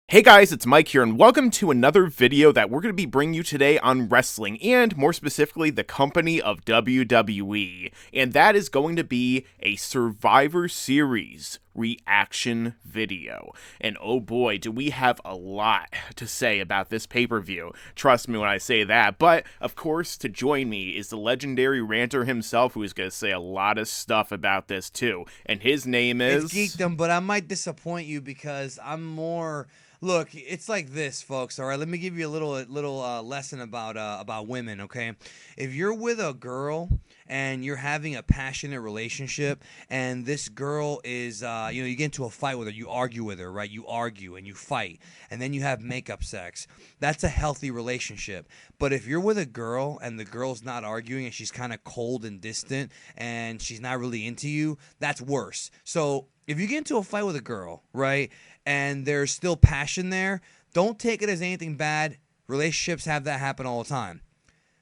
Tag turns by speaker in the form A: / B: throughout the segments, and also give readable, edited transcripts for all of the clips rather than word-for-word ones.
A: Hey guys, it's Mike here, and welcome to another video that we're going to be bringing you today on wrestling, and more specifically, the company of WWE. And that is going to be a Survivor Series reaction video. And oh boy, do we have a lot to say about this pay-per-view. Trust me when I say that. But, of course, to join me is the legendary ranter himself, who is going to say a lot of stuff about this too. And his name is...
B: It's Geekdom, but I might disappoint you because I'm more... Look, it's like this, folks. All right, let me give you a little lesson about women. Okay, if you're with a girl and you're having a passionate relationship, and this girl is, you get into a fight with her, you argue with her, right? You argue and you fight, and then you have makeup sex. That's a healthy relationship. But if you're with a girl and the girl's not arguing and she's kind of cold and distant and she's not really into you, that's worse. So if you get into a fight with a girl, right, and there's still passion there, don't take it as anything bad. Relationships have that happen all the time.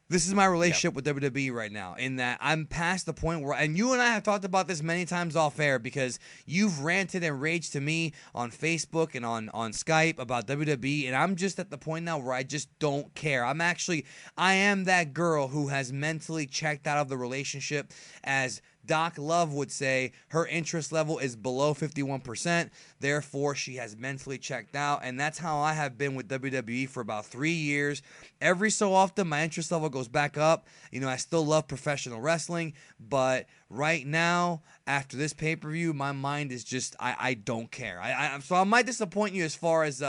B: This is my relationship with WWE right now, in that I'm past the point where, and you and I have talked about this many times off air because you've ranted and raged to me on Facebook and on Skype about WWE, and I'm just at the point now where I just don't care. I am that girl who has mentally checked out of the relationship. As Doc Love would say, her interest level is below 51%. Therefore, she has mentally checked out. And that's how I have been with WWE for about 3 years. Every so often, my interest level goes back up. I still love professional wrestling. But right now, after this pay-per-view, my mind is just, I don't care. So I might disappoint you as far as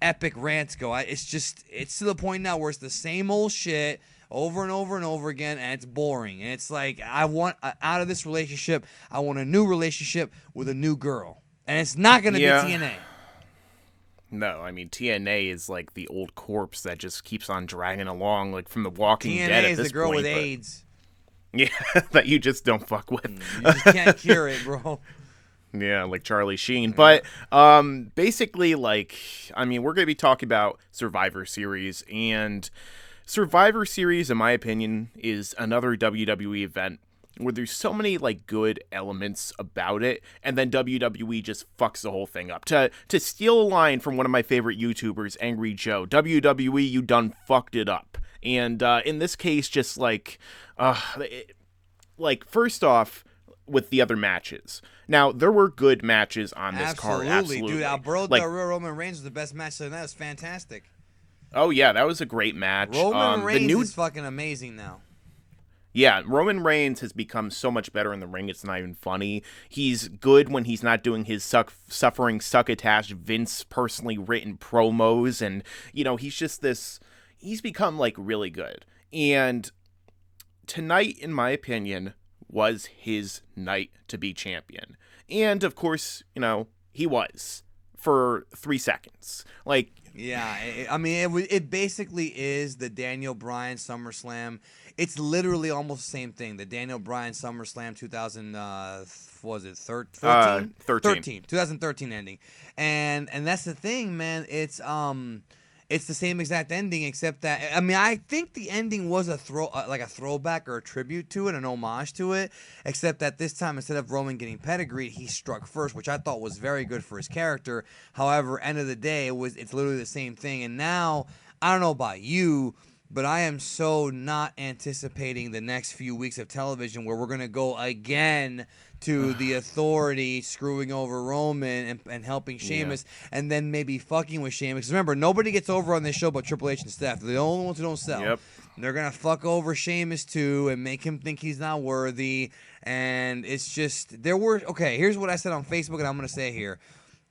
B: epic rants go. It's to the point now where it's the same old shit over and over and over again, and it's boring. And it's like, I want out of this relationship, I want a new relationship with a new girl. And it's not going to be TNA.
A: No, I mean, TNA is like the old corpse that just keeps on dragging along, like from The Walking Dead at this point.
B: TNA is the girl with AIDS.
A: Yeah, that you just don't fuck with.
B: You just can't cure it, bro.
A: Yeah, like Charlie Sheen. But basically, we're going to be talking about Survivor Series, and Survivor Series, in my opinion, is another WWE event where there's so many good elements about it, and then WWE just fucks the whole thing up. To steal a line from one of my favorite YouTubers, Angry Joe, WWE, you done fucked it up. And in this case, just first off, with the other matches. Now, there were good matches on this card. Absolutely,
B: dude. Alberto Del Rio, Roman Reigns was the best match of the night. It was fantastic.
A: Oh, yeah, that was a great match.
B: Roman Reigns is fucking amazing now.
A: Yeah, Roman Reigns has become so much better in the ring, it's not even funny. He's good when he's not doing his succotash, Vince personally written promos, and, he's become, really good. And tonight, in my opinion, was his night to be champion. And, of course, he was. For 3 seconds.
B: Yeah, it basically is the Daniel Bryan SummerSlam. It's literally almost the same thing. The Daniel Bryan SummerSlam 2013 ending. And that's the thing, man. It's the same exact ending, except that, I think the ending was a throwback or a tribute to it, an homage to it, except that this time, instead of Roman getting pedigreed, he struck first, which I thought was very good for his character. However, end of the day, it's literally the same thing. And now, I don't know about you, but I am so not anticipating the next few weeks of television where we're going to go again to the Authority screwing over Roman and helping Sheamus, and then maybe fucking with Sheamus. Remember, nobody gets over on this show but Triple H and Steph. They're the only ones who don't sell.
A: Yep.
B: They're going to fuck over Sheamus too and make him think he's not worthy. And it's just, here's what I said on Facebook, and I'm going to say here.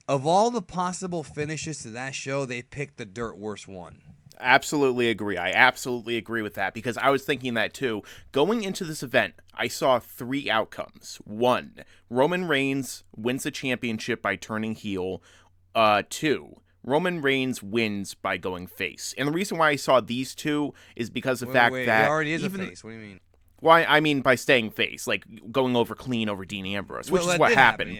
B: Of all the possible finishes to that show, they picked the dirt worst one.
A: Absolutely agree. I absolutely agree with that, because I was thinking that too. Going into this event, I saw 3 outcomes. 1, Roman Reigns wins the championship by turning heel. 2, Roman Reigns wins by going face. And the reason why I saw these 2 is because of the fact that
B: he already is a face. What do you mean?
A: Why? I mean by staying face, going over clean over Dean Ambrose, which is what happened.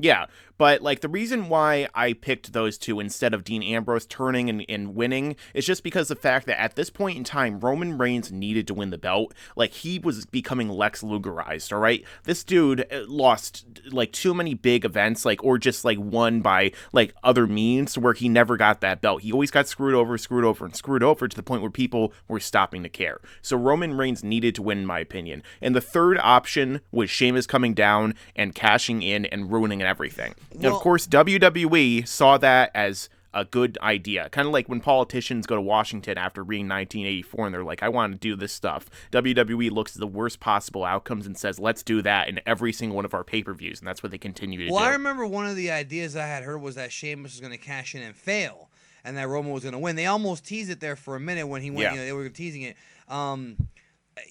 B: Yeah.
A: But, like, the reason why I picked those two instead of Dean Ambrose turning and winning is just because the fact that at this point in time, Roman Reigns needed to win the belt. Like, he was becoming Lex Lugerized, all right? This dude lost, like, too many big events, like, or just, like, won by, like, other means where he never got that belt. He always got screwed over to the point where people were stopping to care. So Roman Reigns needed to win, in my opinion. And the third option was Sheamus coming down and cashing in and ruining everything. And of course, WWE saw that as a good idea. Kind of like when politicians go to Washington after reading 1984 and they're like, I want to do this stuff. WWE looks at the worst possible outcomes and says, let's do that in every single one of our pay-per-views. And that's what they continue to do.
B: Well, I remember one of the ideas I had heard was that Sheamus was going to cash in and fail, and that Roman was going to win. They almost teased it there for a minute when he went. They were teasing it.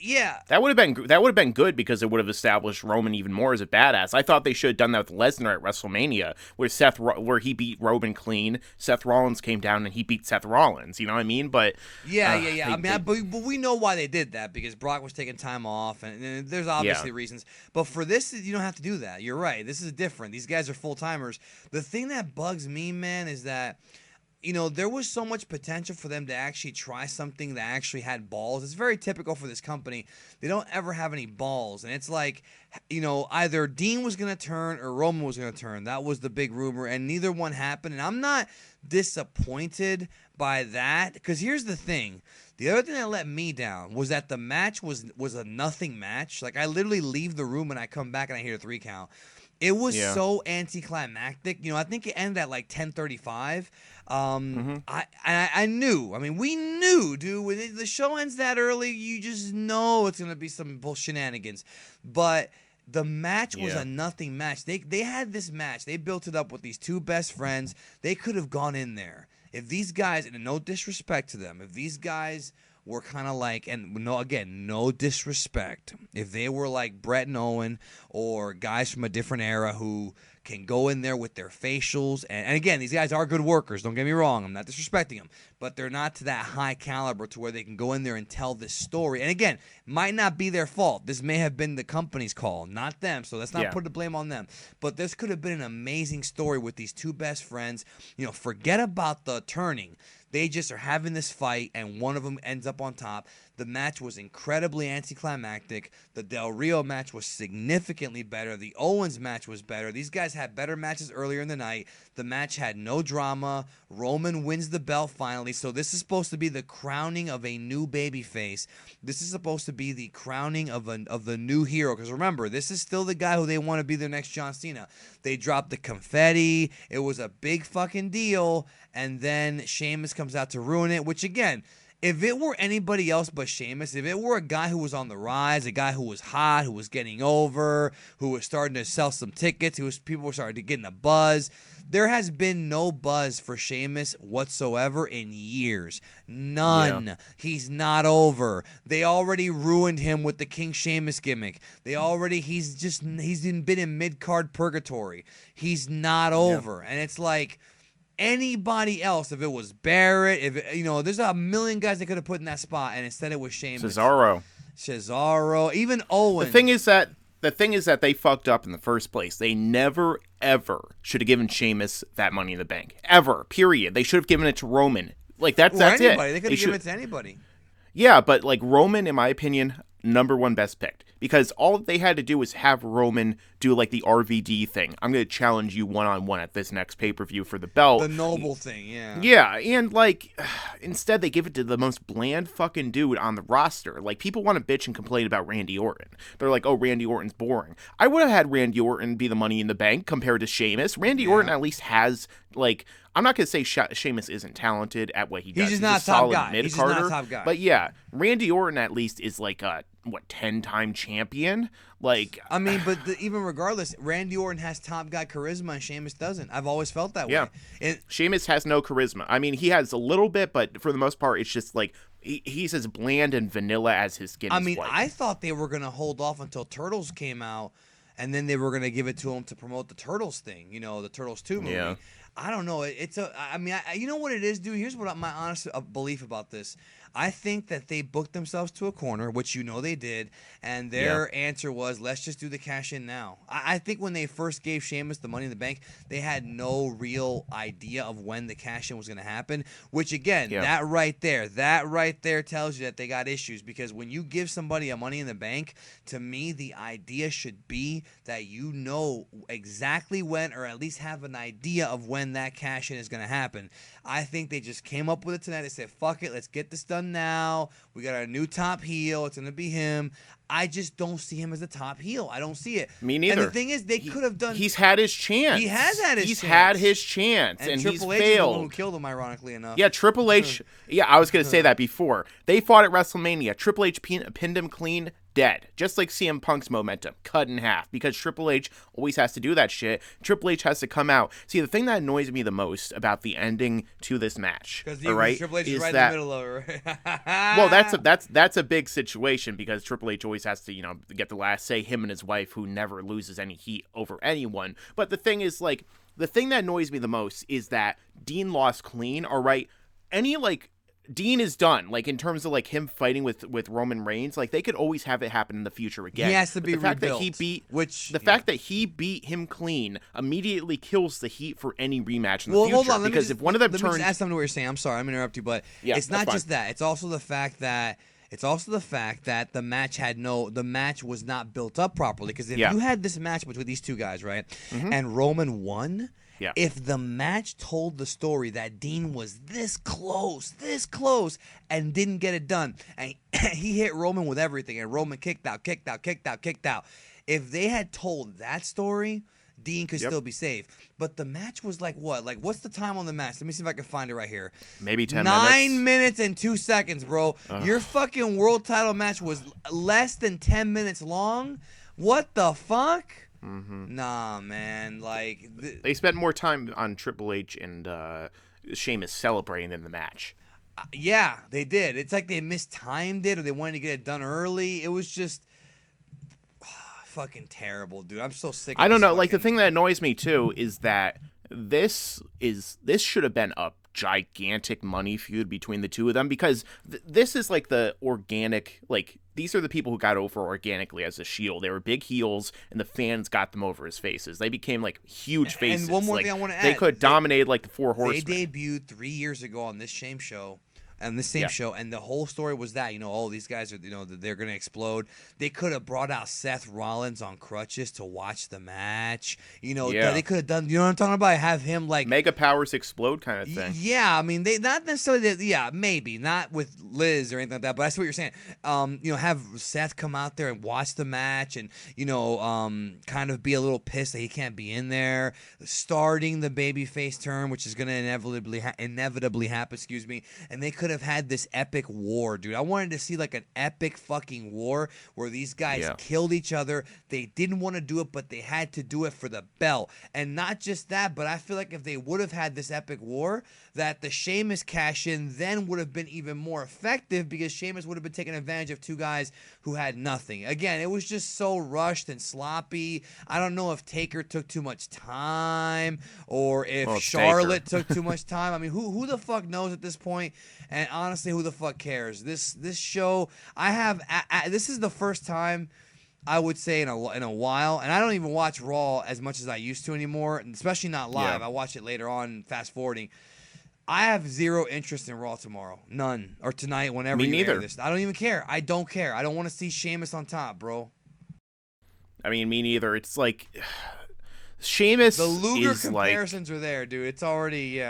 B: Yeah,
A: that would have been good because it would have established Roman even more as a badass. I thought they should have done that with Lesnar at WrestleMania, where he beat Roman clean. Seth Rollins came down and he beat Seth Rollins. You know what I mean? But
B: but we know why they did that, because Brock was taking time off, and there's obviously reasons. But for this, you don't have to do that. You're right. This is different. These guys are full timers. The thing that bugs me, man, is that, you know, there was so much potential for them to actually try something that actually had balls. It's very typical for this company. They don't ever have any balls. And it's like, you know, either Dean was going to turn or Roman was going to turn. That was the big rumor, and neither one happened. And I'm not disappointed by that, because here's the thing. The other thing that let me down was that the match was a nothing match. Like, I literally leave the room and I come back and I hear a 3 count. It was so anticlimactic. You know, I think it ended at like 10:35. I knew. I mean, we knew, dude. When the show ends that early, you just know it's gonna be some bull shenanigans. But the match was a nothing match. They had this match. They built it up with these two best friends. They could have gone in there. If these guys, and no disrespect to them, if these guys were kind of like, and no disrespect, if they were like Brett and Owen or guys from a different era who can go in there with their facials, and again, these guys are good workers, don't get me wrong, I'm not disrespecting them, but they're not to that high caliber to where they can go in there and tell this story. And again, might not be their fault. This may have been the company's call, not them, so let's not put the blame on them. But this could have been an amazing story with these two best friends. You know, forget about the turning. They just are having this fight, and one of them ends up on top. The match was incredibly anticlimactic. The Del Rio match was significantly better. The Owens match was better. These guys had better matches earlier in the night. The match had no drama. Roman wins the belt finally. So this is supposed to be the crowning of a new babyface. This is supposed to be the crowning of the new hero. Because remember, this is still the guy who they want to be their next John Cena. They dropped the confetti. It was a big fucking deal. And then Sheamus comes out to ruin it, which again, if it were anybody else but Sheamus, if it were a guy who was on the rise, a guy who was hot, who was getting over, who was starting to sell some tickets, people were starting to get in a buzz, there has been no buzz for Sheamus whatsoever in years. None. Yeah. He's not over. They already ruined him with the King Sheamus gimmick. He's been in mid-card purgatory. He's not over. And it's like, anybody else, if it was Barrett, there's a million guys they could have put in that spot, and instead it was Sheamus. Cesaro, even Owens.
A: The thing is that they fucked up in the first place. They never, ever should have given Sheamus that Money in the Bank. Ever. Period. They should have given it to Roman. Like, that's
B: anybody.
A: it.
B: They could have given it to anybody.
A: Yeah, but, like, Roman, in my opinion, #1 best picked. Because all they had to do was have Roman do, like, the RVD thing. I'm going to challenge you one-on-one at this next pay-per-view for the belt.
B: The noble thing, yeah.
A: Yeah, and, like, instead they give it to the most bland fucking dude on the roster. Like, people want to bitch and complain about Randy Orton. They're like, oh, Randy Orton's boring. I would have had Randy Orton be the Money in the Bank compared to Sheamus. Randy Orton at least has, like, I'm not going to say Sheamus isn't talented at what he does.
B: He's just not a top guy. He's just not a top guy.
A: But, yeah, Randy Orton at least is, like, 10-time champion? Like,
B: I mean, but even regardless, Randy Orton has top guy charisma and Sheamus doesn't. I've always felt that way.
A: Sheamus has no charisma. I mean, he has a little bit, but for the most part, it's just like he's as bland and vanilla as his skin.
B: I thought they were gonna hold off until Turtles came out, and then they were gonna give it to him to promote the Turtles thing. You know, the Turtles 2 movie. Yeah. I don't know. I mean, you know what it is, dude? Here's what my honest belief about this. I think that they booked themselves to a corner, which you know they did, and their answer was, let's just do the cash in now. I think when they first gave Sheamus the Money in the Bank, they had no real idea of when the cash in was going to happen, which, again, that right there tells you that they got issues, because when you give somebody a Money in the Bank, to me, the idea should be that you know exactly when, or at least have an idea of when that cash in is going to happen. I think they just came up with it tonight. They said, fuck it, let's get this done now. We got our new top heel. It's going to be him. I just don't see him as a top heel. I don't see it.
A: Me neither.
B: And the thing is, they could have done...
A: He's had his chance.
B: He has had his chance.
A: He's had his chance, and he's
B: Triple H
A: failed.
B: is the one who killed him, ironically enough.
A: Yeah, Triple H... Yeah, I was going to say that before. They fought at WrestleMania. Triple H pinned him clean, dead. Just like CM Punk's momentum, cut in half. Because Triple H always has to do that shit. Triple H has to come out. See, the thing that annoys me the most about the ending to this match, right,
B: Triple H is right
A: that,
B: in the middle of it, right?
A: Well, that's a big situation, because Triple H always has to, get the last say, him and his wife, who never loses any heat over anyone. But the thing is, like, the thing that annoys me the most is that Dean lost clean, all right? Dean is done, like, in terms of, like, him fighting with Roman Reigns. Like, they could always have it happen in the future again.
B: He has to be
A: the fact
B: rebuilt.
A: The fact that he beat him clean immediately kills the heat for any rematch in the future.
B: Hold on.
A: Because if one of them
B: turns... Let me just add something to what you're saying. I'm sorry, I'm going to interrupt you, but it's not just that. It's also the fact that... the match was not built up properly. Because if you had this match between these two guys, right, and Roman won, if the match told the story that Dean was this close, and didn't get it done, and he hit Roman with everything, and Roman kicked out. If they had told that story, Dean could still be safe. But the match was like what? Like, what's the time on the match? Let me see if I can find it right here.
A: Maybe 10 minutes.
B: 9 minutes and 2 seconds, bro. Your fucking world title match was less than 10 minutes long? What the fuck? Nah, man. Like,
A: they spent more time on Triple H and Sheamus celebrating than the match.
B: Yeah, they did. It's like they mistimed it, or they wanted to get it done early. It was just... fucking terrible, dude. I'm so sick of
A: I don't know. Like, the thing that annoys me too is that this should have been a gigantic money feud between the two of them, because this is like the organic, like, these are the people who got over organically as a Shield. They were big heels, and the fans got them over as faces. They became like huge faces.
B: And one more thing I want to add:
A: they could dominate like the Four Horsemen.
B: They debuted 3 years ago on this same show. And the same show, and the whole story was that, these guys are, they're going to explode. They could have brought out Seth Rollins on crutches to watch the match. They could have done, you know what I'm talking about? Have him, like...
A: Mega powers explode kind of thing.
B: Yeah, I mean, they not necessarily, maybe, not with Liz or anything like that, but that's what you're saying. Have Seth come out there and watch the match and, kind of be a little pissed that he can't be in there. Starting the babyface turn, which is going to inevitably happen, and they could have had this epic war, dude. I wanted to see like an epic fucking war where these guys killed each other. They didn't want to do it, but they had to do it for the belt. And not just that, but I feel like if they would have had this epic war, that the Sheamus cash-in then would have been even more effective, because Sheamus would have been taking advantage of two guys who had nothing. Again, it was just so rushed and sloppy. I don't know if Taker took too much time, or if Charlotte took too much time. I mean, who the fuck knows at this point? And honestly, who the fuck cares? This show, this is the first time I would say in a while, and I don't even watch Raw as much as I used to anymore, especially not live. I watch it later on, fast forwarding. I have zero interest in Raw tomorrow. None. Or tonight, whenever you air this. I don't even care. I don't care. I don't want to see Sheamus on top, bro.
A: I mean, me neither. It's like... Sheamus
B: the Luger
A: is
B: comparisons are there, dude. It's already,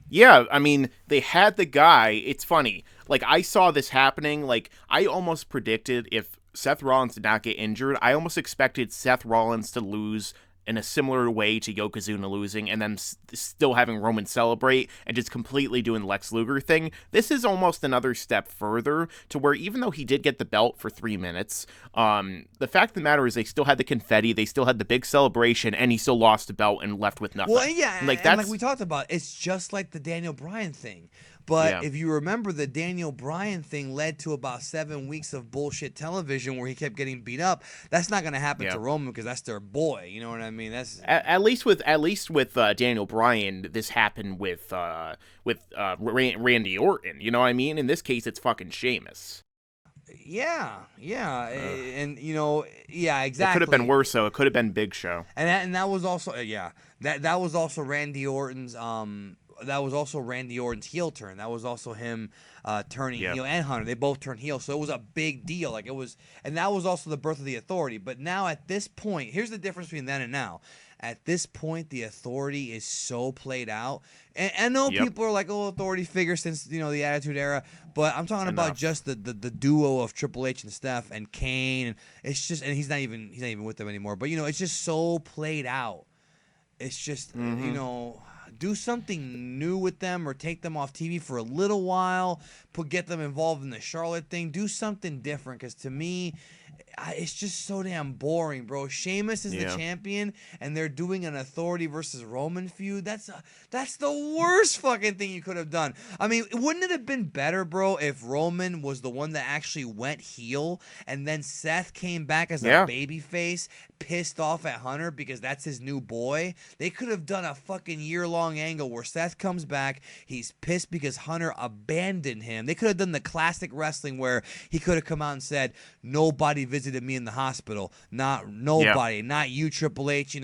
A: Yeah, I mean, they had the guy. It's funny. Like, I saw this happening. Like, I almost predicted if Seth Rollins did not get injured, I almost expected Seth Rollins to lose in a similar way to Yokozuna losing, and then still having Roman celebrate and just completely doing the Lex Luger thing. This is almost another step further to where, even though he did get the belt for 3 minutes, the fact of the matter is they still had the confetti, they still had the big celebration, and he still lost the belt and left with nothing.
B: Well, yeah,
A: like,
B: and like we talked about, it's just like the Daniel Bryan thing. But
A: Yeah.
B: if you remember, the Daniel Bryan thing led to about 7 weeks of bullshit television where he kept getting beat up. That's not going to happen to Roman because that's their boy. You know what I mean? That's
A: at least with Daniel Bryan, this happened with Randy Orton. You know what I mean? In this case, it's fucking Sheamus.
B: Yeah, and yeah, exactly.
A: It could have been worse, though. It could have been Big Show.
B: And that was also that was also Randy Orton's that was also Randy Orton's heel turn. That was also him turning heel, and Hunter. They both turned heel, so it was a big deal. Like it was, and that was also the birth of the Authority. But now at this point, here's the difference between then and now. At this point, the Authority is so played out. And I know people are like, "Oh, Authority figure since the Attitude Era," but I'm talking about just the duo of Triple H and Steph and Kane. And it's just, and he's not even with them anymore. But it's just so played out. It's just do something new with them or take them off TV for a little while. Get them involved in the Charlotte thing. Do something different, because to me, it's just so damn boring, bro. Sheamus is the champion, and they're doing an Authority versus Roman feud. That's the worst fucking thing you could have done. I mean, wouldn't it have been better, bro, if Roman was the one that actually went heel, and then Seth came back as a babyface, pissed off at Hunter because that's his new boy? They could have done a fucking year-long angle where Seth comes back, he's pissed because Hunter abandoned him. They could have done the classic wrestling where he could have come out and said, "Nobody visited me in the hospital. Not nobody, not you, Triple H,"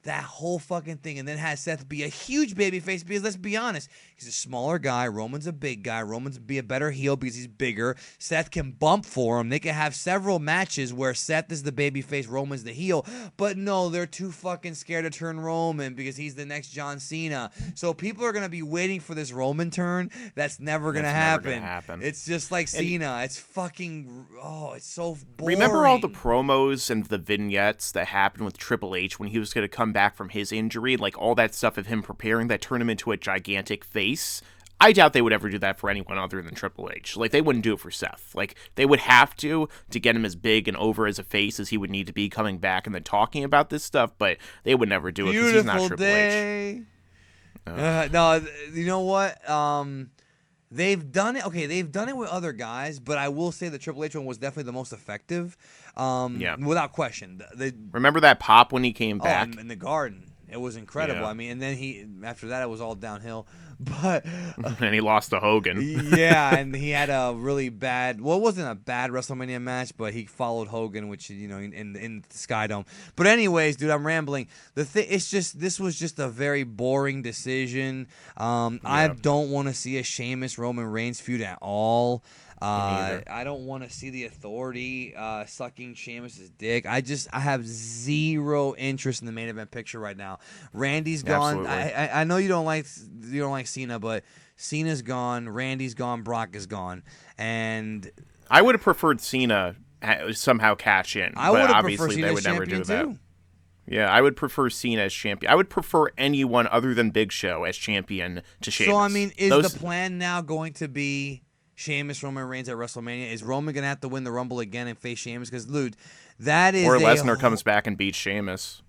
B: that whole fucking thing, and then has Seth be a huge babyface because, let's be honest, he's a smaller guy. Roman's a big guy. Roman's be a better heel because he's bigger. Seth can bump for him. They can have several matches where Seth is the babyface, Roman's the heel, but no, they're too fucking scared to turn Roman because he's the next John Cena. So people are going to be waiting for this Roman turn. That's never going to happen. It's just like Cena. It's fucking, it's so boring.
A: Remember all the promos and the vignettes that happened with Triple H when he was going to come back from his injury? Like all that stuff of him preparing that turned him into a gigantic face. I doubt they would ever do that for anyone other than Triple H. Like, they wouldn't do it for Seth. Like, they would have to get him as big and over as a face as he would need to be coming back and then talking about this stuff, but they would never do it because he's not Triple H.
B: No, you know what? They've done it. Okay, they've done it with other guys, but I will say the Triple H one was definitely the most effective. Without question.
A: Remember that pop when he came back?
B: In the Garden. It was incredible. I mean, and then after that, it was all downhill. But
A: and he lost to Hogan.
B: Yeah, and he had a really bad. Well, it wasn't a bad WrestleMania match, but he followed Hogan, which in the Skydome. But anyways, dude, I'm rambling. This was just a very boring decision. I don't want to see a Sheamus Roman Reigns feud at all. I don't want to see the Authority sucking Sheamus's dick. I have zero interest in the main event picture right now. Randy's gone. I know you don't like Cena, but Cena's gone. Randy's gone. Brock is gone. And
A: I would have preferred Cena somehow cash in.
B: I would have
A: obviously
B: preferred Cena
A: they would
B: as
A: never do that.
B: too.
A: Yeah, I would prefer Cena as champion. I would prefer anyone other than Big Show as champion to Sheamus.
B: So I mean, is the plan now going to be Sheamus, Roman Reigns at WrestleMania? Is Roman going to have to win the Rumble again and face Sheamus? Because, dude, that is
A: or Lesnar comes back and beats Sheamus.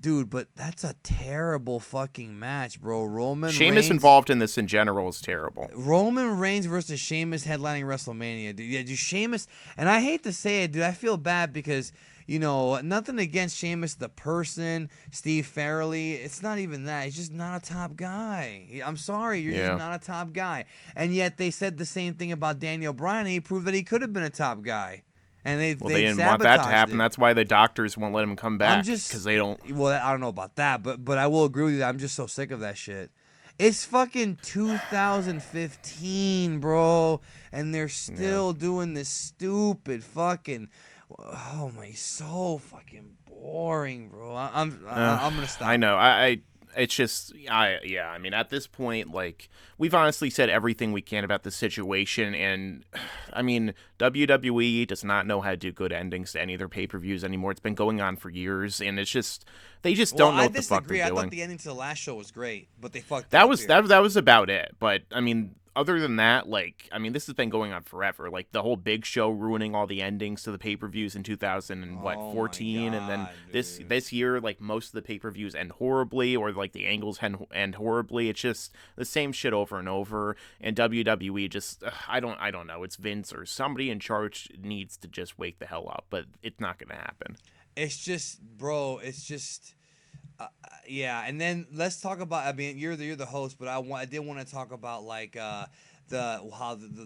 B: Dude, but that's a terrible fucking match, bro.
A: Sheamus involved in this in general is terrible.
B: Roman Reigns versus Sheamus headlining WrestleMania. Dude, yeah, dude, Sheamus, and I hate to say it, dude, I feel bad because, nothing against Sheamus the person, Steve Farrelly. It's not even that. He's just not a top guy. I'm sorry, you're just not a top guy. And yet they said the same thing about Daniel Bryan, and he proved that he could have been a top guy. And they
A: didn't want that to happen. That's why the doctors won't let him come back, because they don't.
B: Well, I don't know about that, but I will agree with you. I'm just so sick of that shit. It's fucking 2015, bro, and they're still doing this stupid fucking. Oh my, so fucking boring, bro. I'm gonna stop.
A: I know. It's just, I mean, at this point, like, we've honestly said everything we can about this situation, and, I mean, WWE does not know how to do good endings to any of their pay-per-views anymore. It's been going on for years, and it's just, they just don't know what the fuck they're doing.
B: I thought the ending to the last show was great, but they fucked
A: that
B: up
A: was
B: here.
A: that was about it, but, I mean, other than that, like, I mean, this has been going on forever. Like, the whole Big Show ruining all the endings to the pay-per-views in 2014, and then this year, like, most of the pay-per-views end horribly, or like the angles end horribly. It's just the same shit over and over. And WWE just, I don't know. It's Vince or somebody in charge needs to just wake the hell up, but it's not gonna happen.
B: It's just, bro. It's just. Yeah, and then let's talk about. I mean, you're the host, but I did want to talk about like the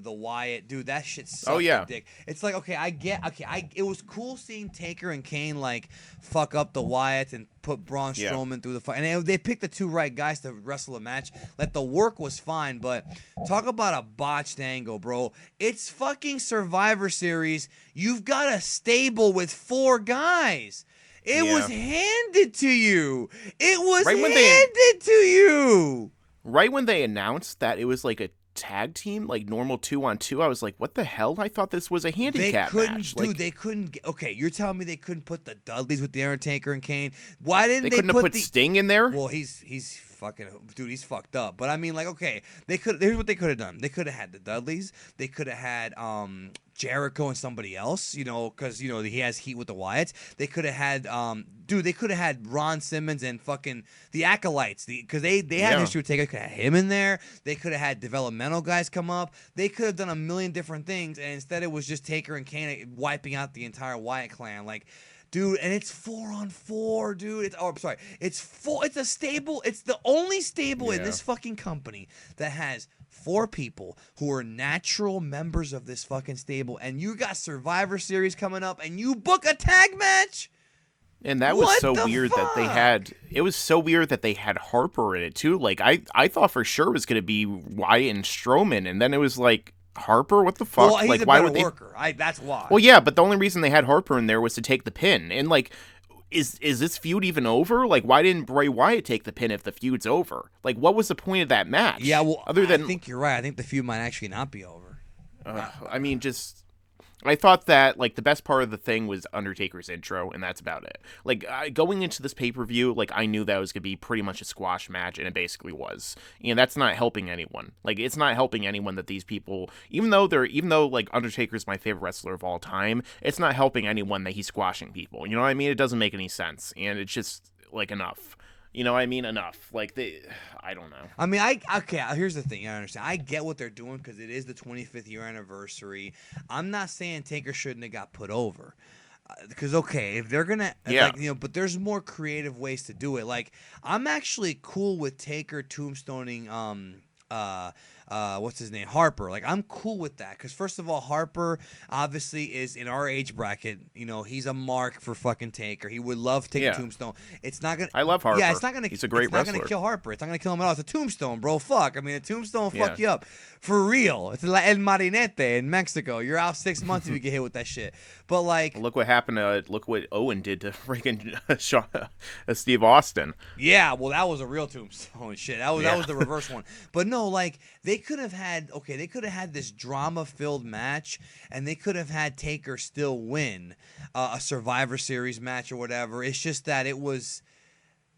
B: Wyatt dude. That shit sucked.
A: Oh yeah,
B: dick. It's like it was cool seeing Taker and Kane like fuck up the Wyatts and put Braun Strowman through the fight, and they picked the two right guys to wrestle a match. Like the work was fine, but talk about a botched angle, bro. It's fucking Survivor Series. You've got a stable with 4 guys. It was handed to you. It was handed to you.
A: Right when they announced that it was like a tag team, like normal 2-on-2, I was like, what the hell? I thought this was a handicap match.
B: Dude, they couldn't. Okay, you're telling me they couldn't put the Dudleys with the Undertaker and Kane? Why didn't they
A: couldn't have put Sting in there?
B: Well, he's fucking dude. He's fucked up. But I mean, like, okay, they could. Here's what they could have done. They could have had the Dudleys. They could have had Jericho and somebody else, you know, because, you know, he has heat with the Wyatts. They could have had, they could have had Ron Simmons and fucking the Acolytes, because they had history with Taker. They could have him in there. They could have had developmental guys come up. They could have done a million different things, and instead it was just Taker and Kane wiping out the entire Wyatt clan. Like, dude, and it's 4-on-4, dude. It's a stable. It's the only stable in this fucking company that has 4 people who are natural members of this fucking stable, and you got Survivor Series coming up, and you book a tag match.
A: And that was so weird that they had. It was so weird that they had Harper in it too. Like I thought for sure it was gonna be Wyatt and Strowman, and then it was like Harper. What the fuck?
B: Well, he's
A: like,
B: a
A: why
B: better
A: would they?
B: Worker. That's why.
A: Well, yeah, but the only reason they had Harper in there was to take the pin, and like. Is this feud even over? Like, why didn't Bray Wyatt take the pin if the feud's over? Like, what was the point of that match?
B: Yeah, well,
A: I
B: think you're right. I think the feud might actually not be over.
A: I mean, I thought that, like, the best part of the thing was Undertaker's intro, and that's about it. Like, going into this pay-per-view, like, I knew that was going to be pretty much a squash match, and it basically was. And that's not helping anyone. Like, it's not helping anyone that these people, even though, like, Undertaker's my favorite wrestler of all time, it's not helping anyone that he's squashing people. You know what I mean? It doesn't make any sense, and it's just, like, enough. You know what I mean? Enough. Like, I don't know.
B: I mean, here's the thing. I understand. I get what they're doing because it is the 25th year anniversary. I'm not saying Taker shouldn't have got put over. Because, okay, if they're going to, like, you know, but there's more creative ways to do it. Like, I'm actually cool with Taker tombstoning, what's his name? Harper. Like, I'm cool with that. Because, first of all, Harper obviously is in our age bracket. You know, he's a mark for fucking Taker. He would love to take a tombstone. It's not going to.
A: I love Harper.
B: Yeah, it's not going to.
A: He's a great wrestler.
B: It's not going to kill Harper. It's not going to kill him at all. It's a tombstone, bro. Fuck. I mean, a tombstone will fuck you up. For real. It's like El Marinete in Mexico. You're out 6 months if you get hit with that shit. But, like.
A: Look what happened look what Owen did to freaking Steve Austin.
B: Yeah, well, that was a real tombstone shit. That was the reverse one. But no, like, they could have had this drama-filled match, and they could have had Taker still win a Survivor Series match or whatever. It's just that it was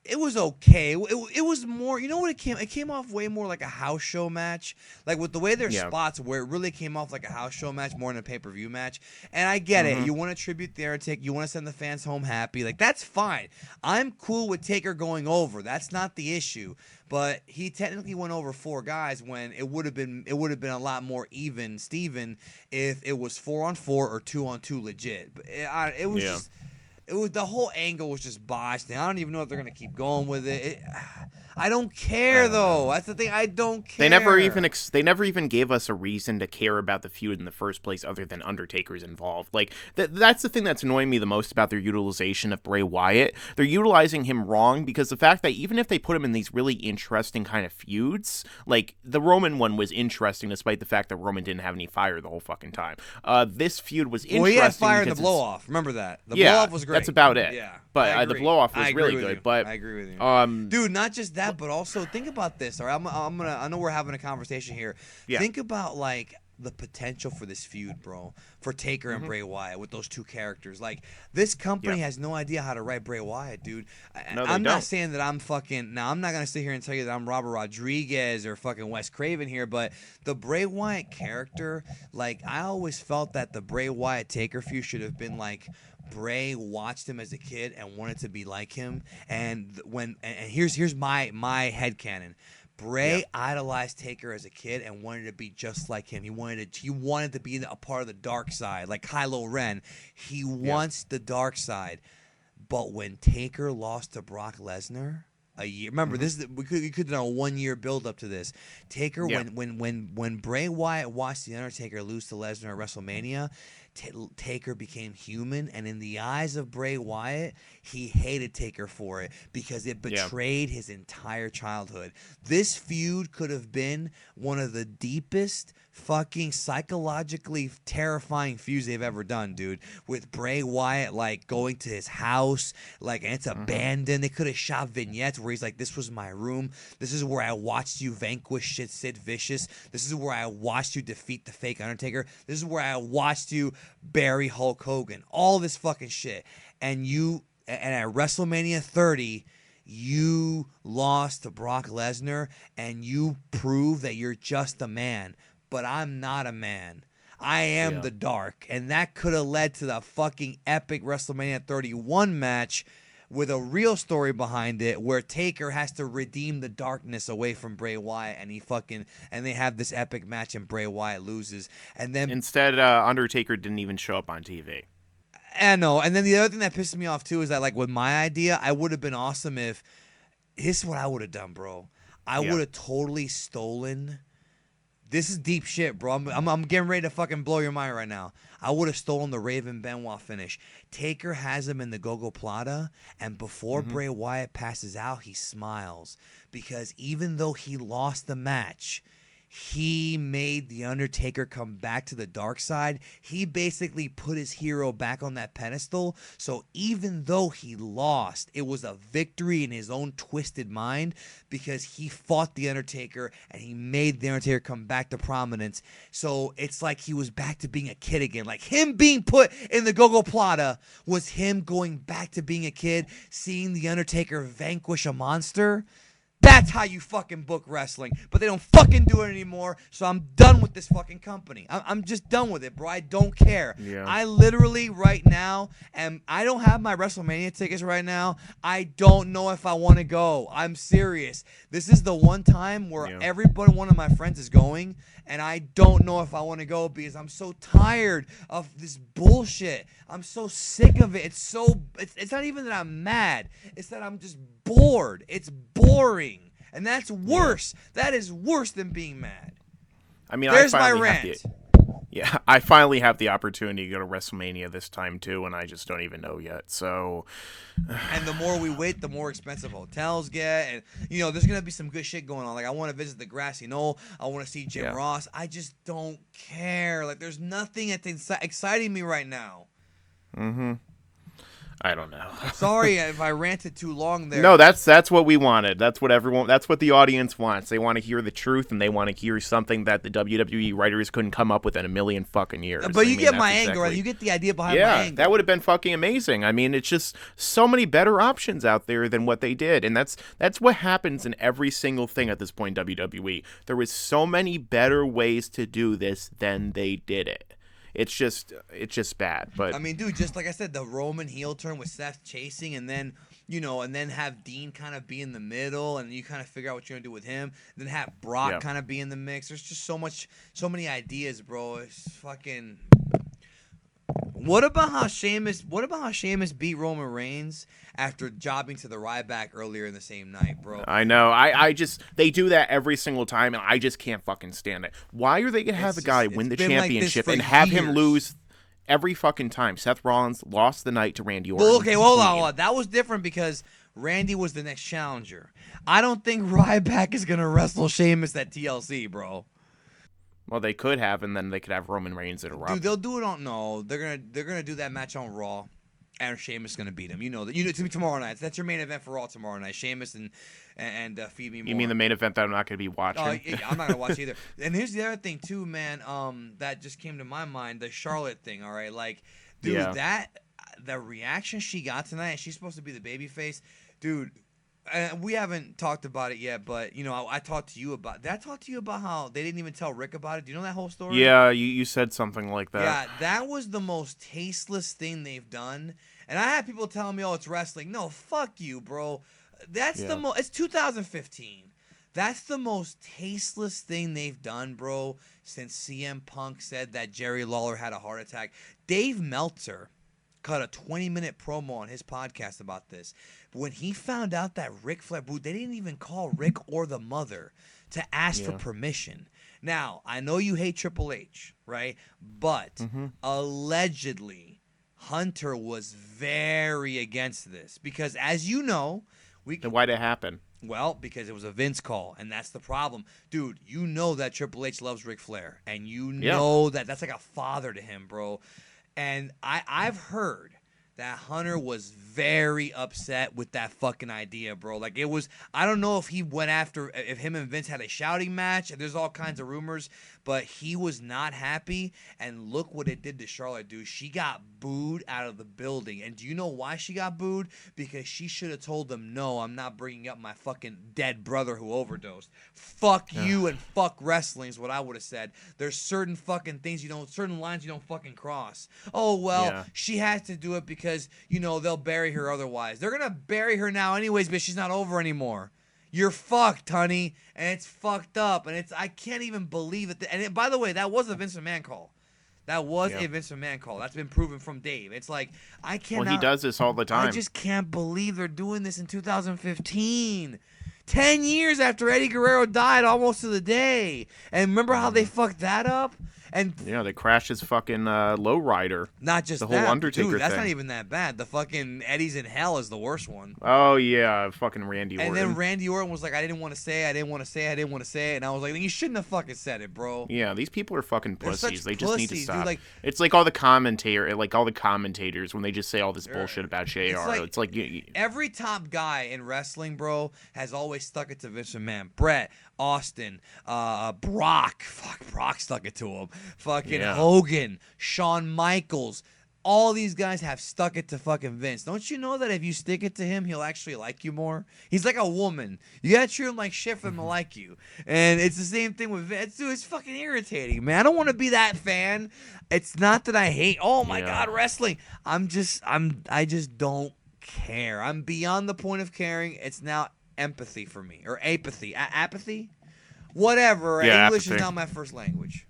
B: okay. It was more, you know what it came off way more like a house show match. Like, with the way their spots, where it really came off like a house show match more than a pay-per-view match. And I get it. You want to tribute the Undertaker. You want to send the fans home happy. Like, that's fine. I'm cool with Taker going over. That's not the issue. But he technically went over 4 guys when it would have been a lot more even, Steven, if it was 4-on-4 or 2-on-2 legit. But it was just. The whole angle was just botched. And I don't even know if they're gonna keep going with it. I don't care though. That's the thing. I don't care.
A: They never even gave us a reason to care about the feud in the first place, other than Undertaker's involved. Like that's the thing that's annoying me the most about their utilization of Bray Wyatt. They're utilizing him wrong, because the fact that even if they put him in these really interesting kind of feuds, like the Roman one was interesting despite the fact that Roman didn't have any fire the whole fucking time. This feud was interesting.
B: Well, he had fire in the blow off. Remember that? The blow off was great.
A: That's about it.
B: Yeah,
A: but the blow off was really good. But
B: I agree with you. Dude, not just that, but also think about this. All right, I know we're having a conversation here.
A: Yeah.
B: Think about, like, the potential for this feud, bro, for Taker and Bray Wyatt with those two characters. Like, this company has no idea how to write Bray Wyatt, dude.
A: No,
B: I'm not saying that I'm fucking... Now, I'm not going to sit here and tell you that I'm Robert Rodriguez or fucking Wes Craven here, but the Bray Wyatt character, like, I always felt that the Bray Wyatt Taker feud should have been like... Bray watched him as a kid and wanted to be like him, and here's my headcanon. Bray idolized Taker as a kid and wanted to be just like him. He wanted to be a part of the dark side, like Kylo Ren. He wants the dark side. But when Taker lost to Brock Lesnar a year, remember this? We could have done a 1 year build up to this. Taker, when Bray Wyatt watched the Undertaker lose to Lesnar at WrestleMania, Taker became human, and in the eyes of Bray Wyatt, he hated Taker for it because it betrayed his entire childhood. This feud could have been one of the deepest, fucking psychologically terrifying feuds they've ever done, dude. With Bray Wyatt like going to his house, like, and it's abandoned. They could have shot vignettes where he's like, "This was my room. This is where I watched you vanquish Sid Vicious. This is where I watched you defeat the fake Undertaker. This is where I watched you bury Hulk Hogan." All this fucking shit. And at WrestleMania 30, you lost to Brock Lesnar, and you prove that you're just a man. But I'm not a man. I am the dark. And that could have led to the fucking epic WrestleMania 31 match with a real story behind it, where Taker has to redeem the darkness away from Bray Wyatt, and they have this epic match, and Bray Wyatt loses. And then
A: instead, Undertaker didn't even show up on TV.
B: I know. And then the other thing that pisses me off too is that, like, with my idea, I would have been awesome if... This is what I would have done, bro. I would have totally stolen... This is deep shit, bro. I'm getting ready to fucking blow your mind right now. I would have stolen the Raven Benoit finish. Taker has him in the Gogoplata, and before Bray Wyatt passes out, he smiles. Because even though he lost the match, he made The Undertaker come back to the dark side. He basically put his hero back on that pedestal. So even though he lost, it was a victory in his own twisted mind, because he fought The Undertaker and he made The Undertaker come back to prominence. So it's like he was back to being a kid again. Like, him being put in the Gogoplata was him going back to being a kid, seeing The Undertaker vanquish a monster. That's how you fucking book wrestling. But they don't fucking do it anymore, so I'm done with this fucking company. I'm just done with it, bro. I don't care.
A: Yeah.
B: I literally right now, and I don't have my WrestleMania tickets right now. I don't know if I want to go. I'm serious. This is the one time where everybody, one of my friends is going, and I don't know if I want to go because I'm so tired of this bullshit. I'm so sick of it. It's not even that I'm mad. It's that I'm just bored. It's boring. And that's worse. That is worse than being mad.
A: I mean,
B: there's my rant.
A: I finally have the opportunity to go to WrestleMania this time too, and I just don't even know yet. So,
B: and the more we wait, the more expensive hotels get, and there's gonna be some good shit going on. Like, I want to visit the Grassy Knoll. I want to see Jim Ross. I just don't care. Like, there's nothing that's exciting me right now.
A: I don't know.
B: Sorry if I ranted too long there.
A: No, that's what we wanted. That's what the audience wants. They want to hear the truth, and they want to hear something that the WWE writers couldn't come up with in a million fucking years.
B: But you get my anger, right? You get the idea behind my anger.
A: Yeah, that would have been fucking amazing. I mean, it's just so many better options out there than what they did, and that's what happens in every single thing at this point in WWE. There was so many better ways to do this than they did it. It's just bad. But
B: I mean, dude, just like I said, the Roman heel turn with Seth chasing, and then and then have Dean kind of be in the middle, and you kind of figure out what you're gonna do with him. Then have Brock kind of be in the mix. There's just so many ideas, bro. It's fucking. What about how Sheamus beat Roman Reigns after jobbing to the Ryback earlier in the same night, bro?
A: I know. They do that every single time, and I just can't fucking stand it. Why are they gonna have a guy win the championship and have him lose every fucking time? Seth Rollins lost the night to Randy Orton.
B: Well, okay, hold on. That was different because Randy was the next challenger. I don't think Ryback is gonna wrestle Sheamus at TLC, bro.
A: Well, they could have, and then they could have Roman Reigns interrupt.
B: Dude, they'll do it on... No, they're gonna do that match on Raw. and Sheamus is going to beat him. You know that. You know it's going to be tomorrow night. That's your main event for Raw tomorrow night. Sheamus and Feed Me More.
A: You mean the main event that I'm not going to be watching?
B: Yeah, I'm not going to watch either. And here's the other thing too, man. That just came to my mind. The Charlotte thing. All right, like, dude, the reaction she got tonight. She's supposed to be the babyface, dude. We haven't talked about it yet, but you know, I talked to you about. Did I talk to you about how they didn't even tell Rick about it? Do you know that whole story?
A: Yeah, you said something like that.
B: Yeah, that was the most tasteless thing they've done. And I had people telling me, "Oh, it's wrestling." No, fuck you, bro. That's the most. It's 2015. That's the most tasteless thing they've done, bro, since CM Punk said that Jerry Lawler had a heart attack. Dave Meltzer cut a 20-minute promo on his podcast about this. When he found out that Ric Flair, they didn't even call Rick or the mother to ask for permission. Now, I know you hate Triple H, right? But allegedly, Hunter was very against this because, as you know,
A: then why'd it happen?
B: Well, because it was a Vince call, and that's the problem. Dude, you know that Triple H loves Ric Flair, and you know that that's like a father to him, bro. And I've heard that Hunter was very upset with that fucking idea, bro. Like, it was, I don't know if he went after, if him and Vince had a shouting match. There's all kinds of rumors, but he was not happy. And look what it did to Charlotte, dude. She got booed out of the building. And do you know why she got booed? Because she should have told them, no, I'm not bringing up my fucking dead brother who overdosed. Fuck you and fuck wrestling is what I would have said. There's certain fucking things certain lines you don't fucking cross. Oh, well, she has to do it because, you know, they'll bury her otherwise. They're going to bury her now anyways, but she's not over anymore. You're fucked, honey, and it's fucked up, and I can't even believe it. And by the way, that was a Vince McMahon call. That was a Vince McMahon call. That's been proven from Dave. It's like, I cannot.
A: Well, he does this all the time.
B: I just can't believe they're doing this in 2015. 10 years after Eddie Guerrero died, almost to the day. And remember how they fucked that up? And
A: they crashed his fucking lowrider.
B: Not just
A: the whole Undertaker
B: dude, that's
A: thing.
B: not even that bad. The fucking Eddie's in Hell is the worst one.
A: Oh yeah, fucking Randy Orton.
B: And then Randy Orton was like, I didn't want to say it. And I was like, you shouldn't have fucking said it, bro.
A: Yeah, these people are fucking pussies. They just need to stop.
B: Dude, like,
A: it's like all the commentators when they just say all this bullshit about JR. It's like
B: every top guy in wrestling, bro, has always stuck it to Vince McMahon. Brett, Austin, Brock. Fuck, Brock stuck it to him. Fucking Hogan, Shawn Michaels. All these guys have stuck it to fucking Vince. Don't you know that if you stick it to him, he'll actually like you more? He's like a woman. You gotta treat him like shit for him to like you. And it's the same thing with Vince. Dude, it's fucking irritating, man. I don't want to be that fan. It's not that I hate, oh my God, wrestling. I just don't care. I'm beyond the point of caring. It's now empathy for me. Or apathy. Apathy? Whatever. English is not my first language.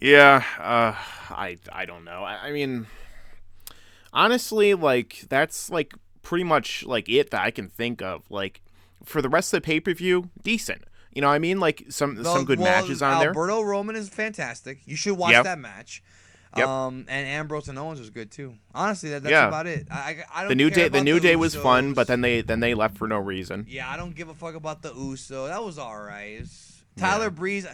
A: I don't know. I mean, honestly, like, that's, like, pretty much, like, it that I can think of. Like, for the rest of the pay-per-view, decent. You know what I mean? Like, some good matches on there.
B: Alberto Roman is fantastic. You should watch that match.
A: Yep.
B: And Ambrose and Owens was good, too. Honestly, that's about it. I don't
A: the New
B: care
A: Day,
B: about
A: the New Day
B: Usos.
A: was fun, but then they left for no reason.
B: Yeah, I don't give a fuck about the Uso. That was all right. Tyler Breeze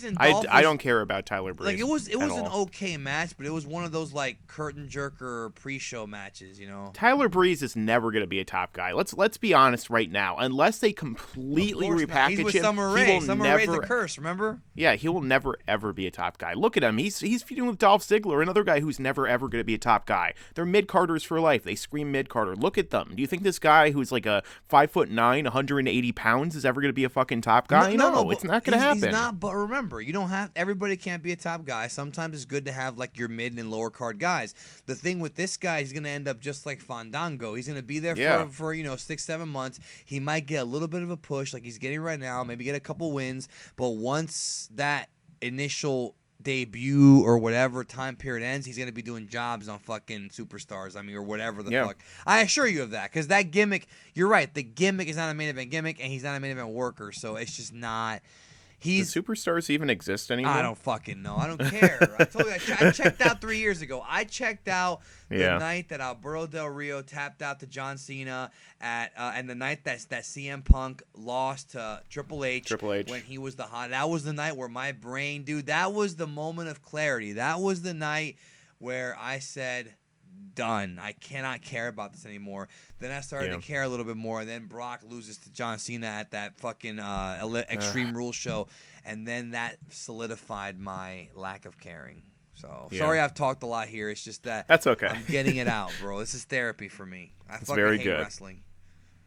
B: and Dolph.
A: I don't care about Tyler Breeze.
B: Like, it was an okay match, but it was one of those like curtain jerker pre-show matches, you know.
A: Tyler Breeze is never going to be a top guy. Let's be honest right now. Unless they completely repackage
B: He's with
A: him,
B: Summer Rae. Summer Rae's the curse, remember?
A: Yeah, he will never ever be a top guy. Look at him. He's feuding with Dolph Ziggler, another guy who's never ever going to be a top guy. They're mid-carders for life. They scream mid-carder. Look at them. Do you think this guy who's like a 5'9", 180 pounds is ever going to be a fucking top guy? No, it's not going to happen.
B: He's not. But remember, you don't have everybody can't be a top guy. Sometimes it's good to have like your mid and lower card guys. The thing with this guy, he's gonna end up just like Fandango. He's gonna be there for 6-7 months. He might get a little bit of a push like he's getting right now, maybe get a couple wins, but once that initial debut or whatever time period ends, he's gonna be doing jobs on fucking superstars. I mean, or whatever the fuck. I assure you of that, because that gimmick, you're right, the gimmick is not a main event gimmick, and he's not a main event worker, so it's just not.
A: Do superstars even exist anymore?
B: I don't fucking know. I don't care. I told you, I checked out 3 years ago. I checked out the night that Alberto Del Rio tapped out to John Cena and the night that CM Punk lost to Triple H when he was the hot. That was the night where my brain, dude, that was the moment of clarity. That was the night where I said, done. I cannot care about this anymore. Then I started to care a little bit more, and then Brock loses to John Cena at that fucking Extreme Rules show, and then that solidified my lack of caring. So sorry I've talked a lot here. It's just that's
A: okay.
B: I'm getting it out, bro. This is therapy for me. I fucking
A: very
B: hate
A: good.
B: wrestling.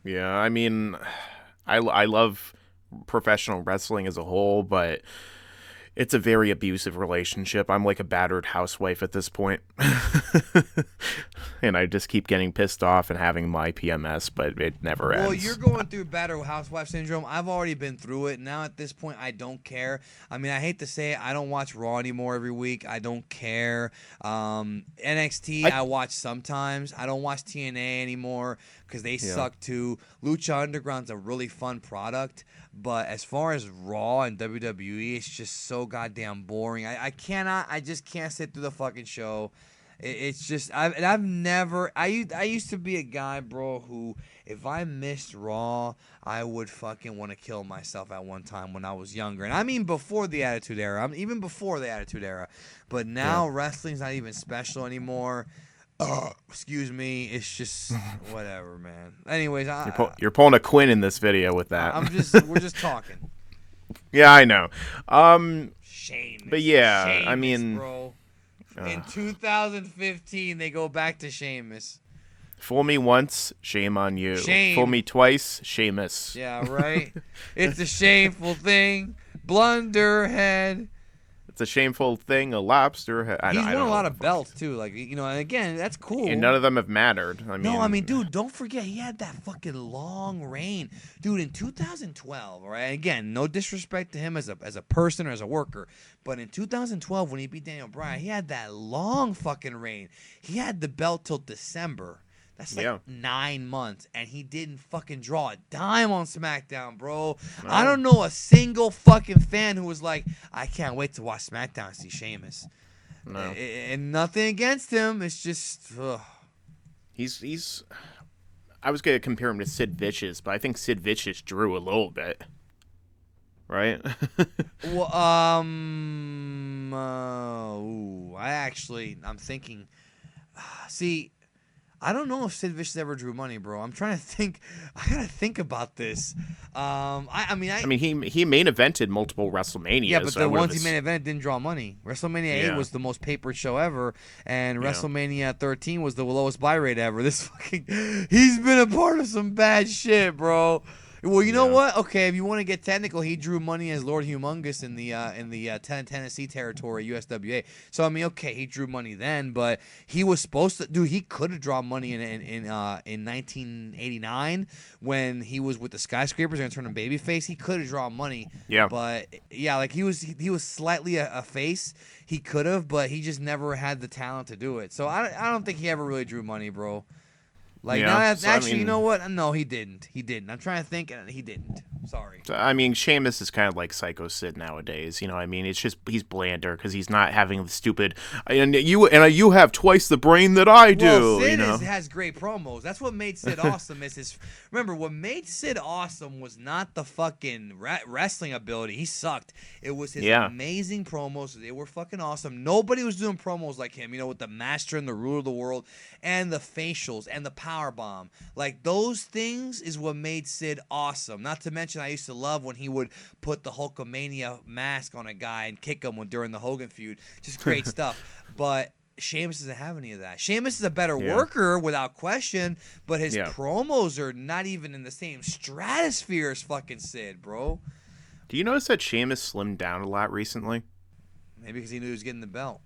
A: Yeah, I mean, I love professional wrestling as a whole, but it's a very abusive relationship. I'm like a battered housewife at this point. And I just keep getting pissed off and having my PMS, but it never ends.
B: Well, you're going through battered housewife syndrome. I've already been through it. Now at this point, I don't care. I mean, I hate to say it. I don't watch Raw anymore every week. I don't care. NXT, I watch sometimes. I don't watch TNA anymore because they suck too. Lucha Underground's a really fun product. But as far as Raw and WWE, it's just so goddamn boring. I just can't sit through the fucking show. It's just, I used to be a guy, bro, who if I missed Raw, I would fucking want to kill myself at one time when I was younger. And I mean before the Attitude Era. Even before the Attitude Era. But now wrestling's not even special anymore. Excuse me. It's just whatever, man. Anyways,
A: you're pulling a Quinn in this video with that.
B: We're just talking.
A: Yeah, I know.
B: Shame.
A: But yeah,
B: Sheamus,
A: I mean,
B: bro. In 2015, they go back to Sheamus.
A: Fool me once, shame on you.
B: Shame.
A: Fool me twice, Sheamus.
B: Yeah, right. It's a shameful thing. Blunderhead.
A: It's a shameful thing, a lobster.
B: He's won a lot of belts too, like and again, that's cool.
A: And none of them have mattered.
B: I mean, dude, don't forget he had that fucking long reign, dude. In 2012, all right. Again, no disrespect to him as a person or as a worker, but in 2012 when he beat Daniel Bryan, he had that long fucking reign. He had the belt till December. That's like 9 months, and he didn't fucking draw a dime on SmackDown, bro. No. I don't know a single fucking fan who was like, I can't wait to watch SmackDown and see Sheamus. No. And nothing against him. It's just,
A: He's. I was gonna compare him to Sid Vicious, but I think Sid Vicious drew a little bit, right?
B: Well, I'm thinking. See. I don't know if Sid Vicious ever drew money, bro. I'm trying to think. I gotta think about this. I mean,
A: he main evented multiple WrestleManias.
B: Yeah, but the ones he main evented didn't draw money. WrestleMania 8 was the most papered show ever, and WrestleMania 13 was the lowest buy rate ever. This fucking, he's been a part of some bad shit, bro. Well, you know what? Okay, if you want to get technical, he drew money as Lord Humongous in the Tennessee territory, USWA. So I mean, okay, he drew money then, but he was supposed to. Dude, he could have drawn money in 1989 when he was with the Skyscrapers and turned him babyface. He could have drawn money. Yeah. But yeah, like he was slightly a face. He could have, but he just never had the talent to do it. So I don't think he ever really drew money, bro. Like, you know what? No, he didn't. He didn't. I'm trying to think, and he didn't. Sorry.
A: I mean, Sheamus is kind of like Psycho Sid nowadays. You know what I mean? It's just he's blander because he's not having the stupid. And you have twice the brain that I do.
B: Well, Sid
A: you know?
B: has great promos. That's what made Sid awesome. Remember, what made Sid awesome was not the fucking wrestling ability. He sucked. It was his amazing promos. They were fucking awesome. Nobody was doing promos like him. You know, with the master and the ruler of the world, and the facials and the power bomb. Like those things is what made Sid awesome. Not to mention, I used to love when he would put the Hulkamania mask on a guy and kick him during the Hogan feud. Just great stuff. But Sheamus doesn't have any of that. Sheamus is a better worker without question, but his promos are not even in the same stratosphere as fucking Sid, bro.
A: Do you notice that Sheamus slimmed down a lot recently?
B: Maybe because he knew he was getting the belt.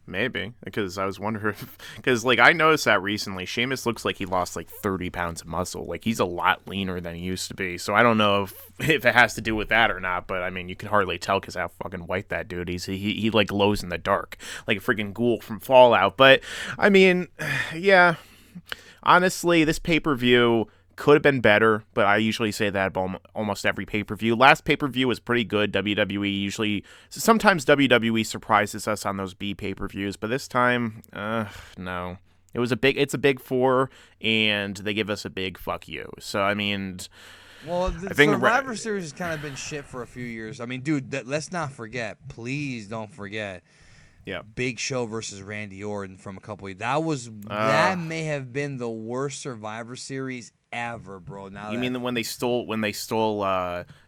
A: Maybe, because I was wondering, because like I noticed that recently, Sheamus looks like he lost like 30 pounds of muscle. Like he's a lot leaner than he used to be. So I don't know if it has to do with that or not. But I mean, you can hardly tell because how fucking white that dude is. He like glows in the dark, like a freaking ghoul from Fallout. But I mean, yeah, honestly, this pay-per-view could have been better, but I usually say that about almost every pay-per-view. Last pay-per-view was pretty good. Sometimes WWE surprises us on those B pay-per-views, but this time, no. It's a big 4, and they give us a big fuck you. So, I mean...
B: Well, the Survivor Series has kind of been shit for a few years. I mean, dude, let's not forget. Please don't forget.
A: Yeah.
B: Big Show versus Randy Orton from a couple of years. That may have been the worst Survivor Series ever, bro. Now
A: you mean when they stole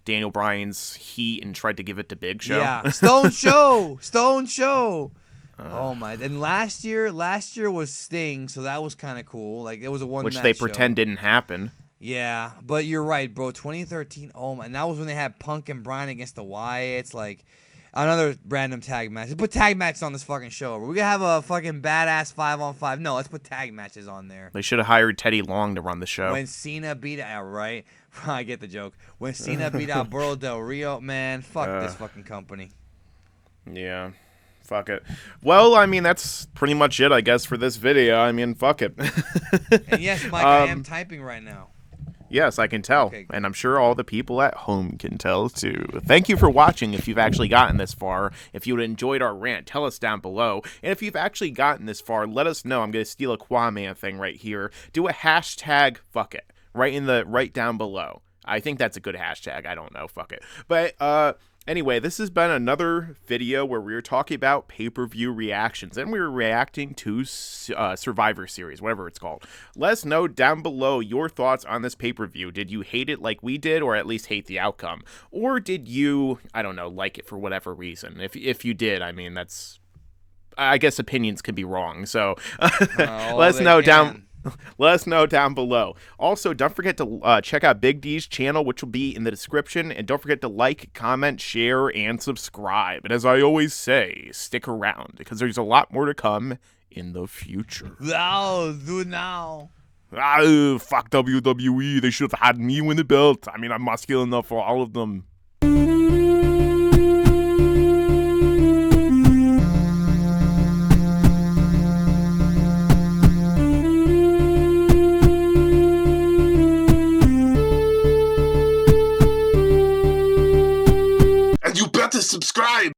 A: Daniel Bryan's heat and tried to give it to Big Show?
B: Yeah, Stone Show. Oh my! And last year was Sting, so that was kind of cool. Like it was a one
A: which
B: match
A: they
B: show.
A: pretend didn't happen.
B: Yeah, but you're right, bro. 2013. Oh my! And that was when they had Punk and Bryan against the Wyatts. Like another random tag match. Let's put tag matches on this fucking show. We gotta have a fucking badass 5-on-5. No, let's put tag matches on there.
A: They should have hired Teddy Long to run the show.
B: When Cena beat out, right? I get the joke. When Cena beat out Burl Del Rio, man, fuck this fucking company.
A: Yeah. Fuck it. Well, I mean, that's pretty much it, I guess, for this video. I mean, fuck it.
B: And yes, Mike, I am typing right now.
A: Yes, I can tell.
B: Okay,
A: and I'm sure all the people at home can tell, too. Thank you for watching if you've actually gotten this far. If you enjoyed our rant, tell us down below. And if you've actually gotten this far, let us know. I'm going to steal a QAAMAN thing right here. Do a hashtag fuck it right down below. I think that's a good hashtag. I don't know. Fuck it. But, anyway, this has been another video where we were talking about pay-per-view reactions, and we were reacting to Survivor Series, whatever it's called. Let us know down below your thoughts on this pay-per-view. Did you hate it like we did, or at least hate the outcome? Or did you, I don't know, like it for whatever reason? If you did, I mean, I guess opinions can be wrong, so let us know down... Let us know down below. Also, don't forget to check out Big D's channel, which will be in the description. And don't forget to like, comment, share, and subscribe. And as I always say, stick around, because there's a lot more to come in the future.
B: No, do it now.
A: Fuck WWE. They should have had me win the belt. I mean, I'm muscular enough for all of them.
C: You better subscribe.